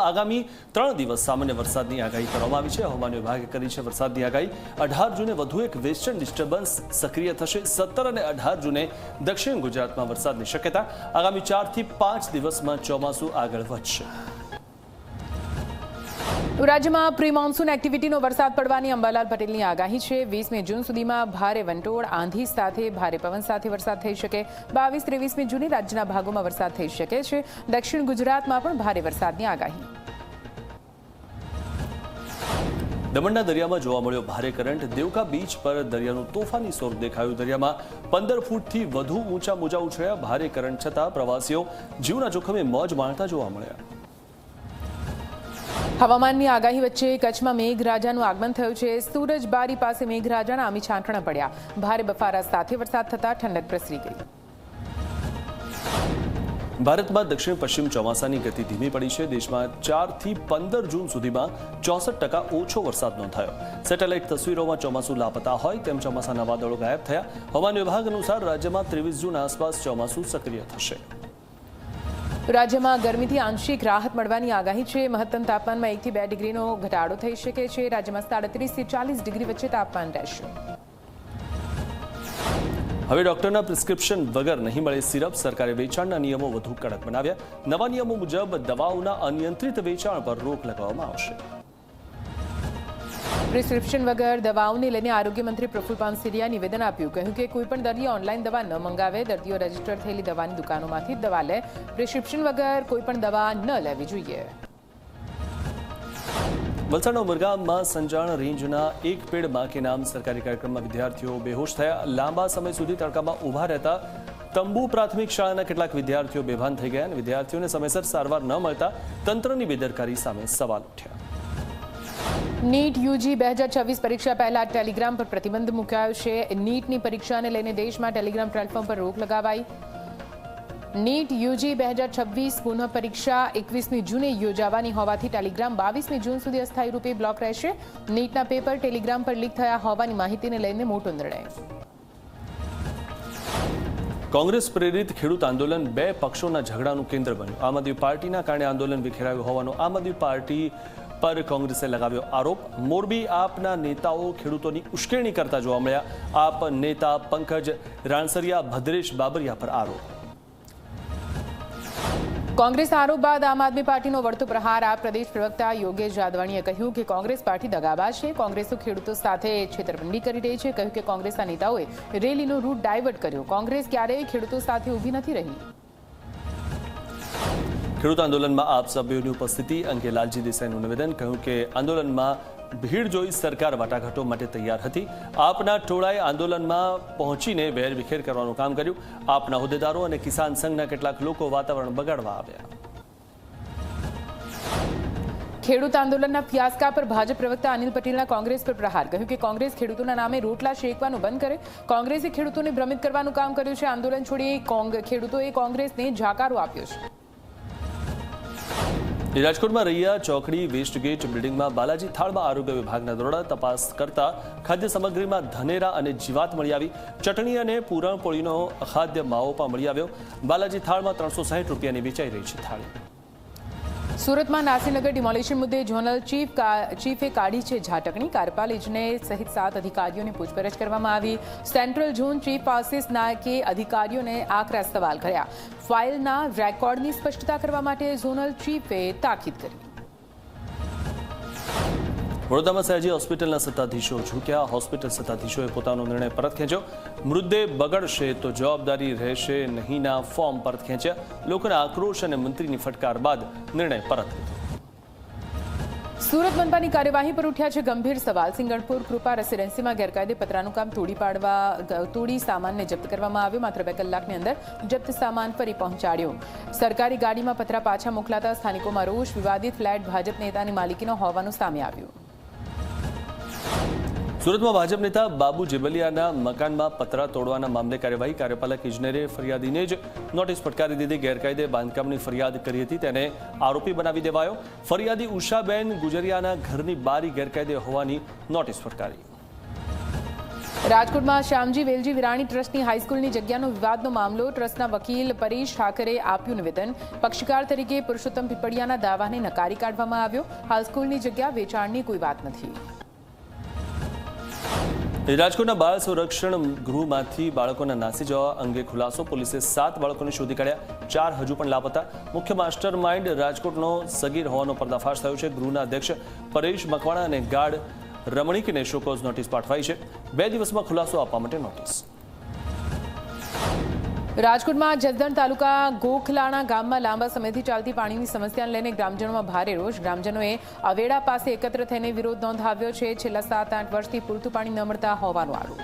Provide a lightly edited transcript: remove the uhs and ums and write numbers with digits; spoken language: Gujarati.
આગામી 3 દિવસ સામાન્ય વરસાદની આગાહી કરવામાં આવી છે। હવામાન વિભાગે કરી છે વરસાદની આગાહી। 18 જૂને વધુ એક વેસ્ટર્ન ડિસ્ટર્બન્સ સક્રિય થશે। 17 અને 18 જૂને દક્ષિણ ગુજરાતમાં વરસાદની શક્યતા। આગામી 4 થી 5 દિવસમાં ચોમાસું આગળ વધશે। રાજ્યમાં પ્રી મોન્સૂન એક્ટિવિટીનો વરસાદ પડવાની અંબાલાલ પટેલની આગાહી છે। 20મી જૂન સુધીમાં ભારે વંટોળ આંધી સાથે ભારે પવન સાથે વરસાદ થઈ શકે। 22-23મી જૂને રાજ્યના ભાગોમાં વરસાદ થઈ શકે છે। દક્ષિણ ગુજરાતમાં પણ ભારે વરસાદની આગાહી। દમણના દરિયામાં જોવા મળ્યો ભારે કરંટ। દેવકા બીચ પર દરિયાનું તોફાની સ્વરૂપ દેખાયું। દરિયામાં 15 ફૂટથી વધુ ઊંચા મોજા ઉછળ્યા। ભારે કરંટ છતાં પ્રવાસીઓ જીવના જોખમે મોજ માણતા જોવા મળ્યા। હવામાનની આગાહી વચ્ચે કચ્છમાં મેઘરાજાનું આગમન થયું છે। સુરજબારી પાસે મેઘરાજાના આમી છાંટણા પડ્યા। ભારે બફારા સાથે વરસાદ થતા ઠંડક પ્રસરી ગઈ। ભારતમાં દક્ષિણ પશ્ચિમ ચોમાસાની ગતિ ધીમી પડી છે। દેશમાં 4 થી 15 જૂન સુધીમાં 64% ઓછો વરસાદ નોંધાયો। સેટેલાઇટ તસવીરોમાં ચોમાસું લાપતા હોય તેમ ચોમાસાના વાદળો ગાયબ થયા। હવામાન વિભાગ અનુસાર રાજ્યમાં 23 જૂન આસપાસ ચોમાસું સક્રિય થશે। રાજ્યમાં ગરમીથી આંશિક રાહત મળવાની આગાહી છે। મહત્તમ તાપમાનમાં 1 થી 2 ડિગ્રીનો ઘટાડો થઈ શકે છે। રાજ્યમાં 37 થી 40 ડિગ્રી વચ્ચે તાપમાન રહેશે। હવે ડોક્ટરના પ્રિસ્ક્રિપ્શન વગર નહીં મળે સિરપ। સરકારે વેચાણના નિયમો વધુ કડક બનાવ્યા। નવા નિયમો મુજબ દવાઓના અનિયંત્રિત વેચાણ પર રોક લગાવવામાં આવશે। પ્રિસ્ક્રિપ્શન વગર દવાઓને લઈને આરોગ્ય મંત્રી પ્રફુલ પાનસેરિયાએ નિવેદન આપ્યું। કહ્યું કે કોઈપણ દર્દી ઓનલાઈન દવા ન મંગાવે। દર્દીઓ રજીસ્ટર થયેલી દવાની દુકાનોમાંથી જ દવા લે। પ્રિસ્ક્રિપ્શન વગર કોઈપણ દવા ન લેવી જોઈએ। વલસાડના ઉમરગામમાં સંજાણ રેન્જના એક પેડ માં કે નામ સરકારી કાર્યક્રમમાં વિદ્યાર્થીઓ બેહોશ થયા। લાંબા સમય સુધી તડકામાં ઊભા રહેતા તંબુ પ્રાથમિક શાળાના કેટલાક વિદ્યાર્થીઓ બેભાન થઈ ગયા। વિદ્યાર્થીઓને સમયસર સારવાર ન મળતા તંત્રની બેદરકારી સામે સવાલ ઉઠ્યા। નીટ યુજી 2026 પરીક્ષા પહેલા ટેલિગ્રામ પર પ્રતિબંધ મુકાયો છે। નીટની પરીક્ષાને લઈને દેશમાં ટેલિગ્રામ પ્લેટફોર્મ પર રોક લગાવાઈ। નીટ યુજી 2026 પુનઃ પરીક્ષા 21મી જૂને યોજાવાની હોવાથી ટેલિગ્રામ 22મી જૂન સુધી અસ્થાયી રૂપે બ્લોક રહેશે। નીટના પેપર ટેલિગ્રામ પર લીક થયા હોવાની માહિતીને લઈને મોટો નિર્ણય। કોંગ્રેસ પ્રેરિત ખેડૂત આંદોલન 2 પક્ષોના ઝઘડાનું કેન્દ્ર બન્યું। આમ આદમી પાર્ટીના કારણે આંદોલન વિખેરાયું હોવાનો આમ આદમી પાર્ટી પર કોંગ્રેસે લગાવ્યો આરોપ। મોરબી આપના નેતાઓ ખેડૂતોની ઉશ્કેરણી કરતા જોવા મળ્યા। આપ નેતા પંકજ રાણસરિયા ભદ્રેશ બાબરિયા પર આરોપ। કોંગ્રેસ આરોપ બાદ આમ આદમી પાર્ટીનો વળતો પ્રહાર। આ પ્રદેશ પ્રવક્તા યોગેશ જાદવાણીએ કહ્યું કે કોંગ્રેસ પાર્ટી દગાબાજ છે। કોંગ્રેસો ખેડૂતો સાથે છેતરપિંડી કરી રહી છે। કહ્યું કે કોંગ્રેસના નેતાઓએ રેલીનો રૂટ ડાયવર્ટ કર્યો। કોંગ્રેસ ક્યારેય ખેડૂતો સાથે ઊભી નથી રહી। ખેડૂત આંદોલનમાં આપ સભ્યોની ઉપસ્થિતિ અંગે લાલજી દેસાઈનું નિવેદન। કહ્યું કે આંદોલનમાં ભીડ જોઈ સરકાર વાટાઘાટો માટે તૈયાર હતી। આપના ટોળાએ આંદોલનમાં પહોંચીને વેરવિખેર કરવાનું કામ કર્યું। આપના હોદ્દેદારો અને કિસાન સંઘના કેટલાક લોકો વાતાવરણ બગાડવા આવ્યા। ખેડૂત આંદોલનના ફિયાસ્કા પર ભાજપ પ્રવક્તા અનિલ પટેલના કોંગ્રેસ પર પ્રહાર। કહ્યું કે કોંગ્રેસ ખેડૂતોના નામે રોટલા શેકવાનું બંધ કરે। કોંગ્રેસે ખેડૂતોને ભ્રમિત કરવાનું કામ કર્યું છે। આંદોલન છોડી ખેડૂતોએ કોંગ્રેસને જાકારો આપ્યો છે। રાજકોટમાં રૈયા ચોકડી વેસ્ટગેટ બિલ્ડિંગમાં બાલાજી થાળમાં આરોગ્ય વિભાગના દરોડા તપાસ કરતા ખાદ્ય સામગ્રીમાં ધનેરા અને જીવાત મળી આવી। ચટણી અને પૂરણપોળીનો અખાદ્ય માવો પણ મળી આવ્યો। બાલાજી થાળમાં 360 રૂપિયાની વેચાઈ રહી છે થાળી। સુરતમાં નાસીનગર ડિમોલિશન મુદ્દે ઝોનલ ચીફે કાઢી છે ઝાટકણી। કાર્યપાલ ઇજનેર સહિત 7 અધિકારીઓની પૂછપરછ કરવામાં આવી। સેન્ટ્રલ ઝોન ચીફ આશિષ નાયકે અધિકારીઓને આકરા સવાલ કર્યા। ફાઇલના રેકોર્ડની સ્પષ્ટતા કરવા માટે ઝોનલ ચીફે તાકીદ કરી। વડોદરામાં સયાજી હોસ્પિટલના સત્તાધીશો ઝૂક્યા। હોસ્પિટલ સત્તાધીશોએ પોતાનો નિર્ણય પરત ખેંચ્યો। મૃતદેહ બગડશે તો જવાબદારી રહેશે નહીંના ફોર્મ પરત ખેંચ્યા। લોકોના આક્રોશ અને મંત્રીની ફટકાર બાદ નિર્ણય પરત લીધો। સુરત મનપાની કાર્યવાહી પર ઉઠ્યા છે ગંભીર સવાલ। સિંગણપુર કૃપા રેસિડેન્સીમાં ગેરકાયદે પતરાનું કામ તોડી સામાનને જપ્ત કરવામાં આવ્યો। માત્ર 2 કલાકની અંદર જપ્ત સામાન ફરી પહોંચાડ્યો। સરકારી ગાડીમાં પતરા પાછા મોકલાતા સ્થાનિકોમાં રોષ। વિવાદિત ફ્લેટ ભાજપ નેતાની માલિકીનો હોવાનું સામે આવ્યું। સુરતમાં ભાજપ નેતા બાબુ જેબલિયાના મકાનમાં પતરા તોડવાના મામલે કાર્યવાહી। કાર્યપાલક ઇજનેરે ફરિયાદીને જ નોટિસ ફટકારી દીધી। ગેરકાયદે બાંધકામની ફરિયાદ કરી હતી તેને આરોપી બનાવી દેવાયો। ફરિયાદી ઉષાબેન ગુજરિયાના ઘરની બારી ગેરકાયદે હોવાની નોટિસ ફટકારી। રાજકોટમાં શ્યામજી વેલજી વિરાણી ટ્રસ્ટની હાઈસ્કૂલની જગ્યાનો વિવાદનો મામલો. ટ્રસ્ટના વકીલ પરેશ ઠાકરે આપ્યું નિવેદન. પક્ષકાર તરીકે પુરુષોત્તમ પીપળિયાના દાવાને નકારી કાઢવામાં આવ્યો. હાઈસ્કૂલની જગ્યા વેચાણની કોઈ વાત નથી. રાજકોટના બાળ સંરક્ષણ ગૃહમાંથી બાળકોના નાસી જવા અંગે ખુલાસો. પોલીસે 7 બાળકોને શોધી કાઢ્યા, 4 હજુ પણ લાપતા. મુખ્ય માસ્ટર માઇન્ડ રાજકોટનો સગીર હોવાનો પર્દાફાશ થયો છે. ગૃહના અધ્યક્ષ પરેશ મકવાણા અને ગાર્ડ રમણીકને શોકોઝ નોટિસ પાઠવાઈ છે. 2 દિવસમાં ખુલાસો આપવા માટે નોટિસ. રાજકોટમાં જસદણ તાલુકા ગોખલાણા ગામમાં લાંબા સમયથી ચાલતી પાણીની સમસ્યાને લઈને ગ્રામજનોમાં ભારે રોષ. ગ્રામજનોએ અવેડા પાસે એકત્ર થઈને વિરોધ નોંધાવ્યો છે. છેલ્લા 7-8 વર્ષથી પૂરતું પાણી ન મળતા હોવાનો આરોપ.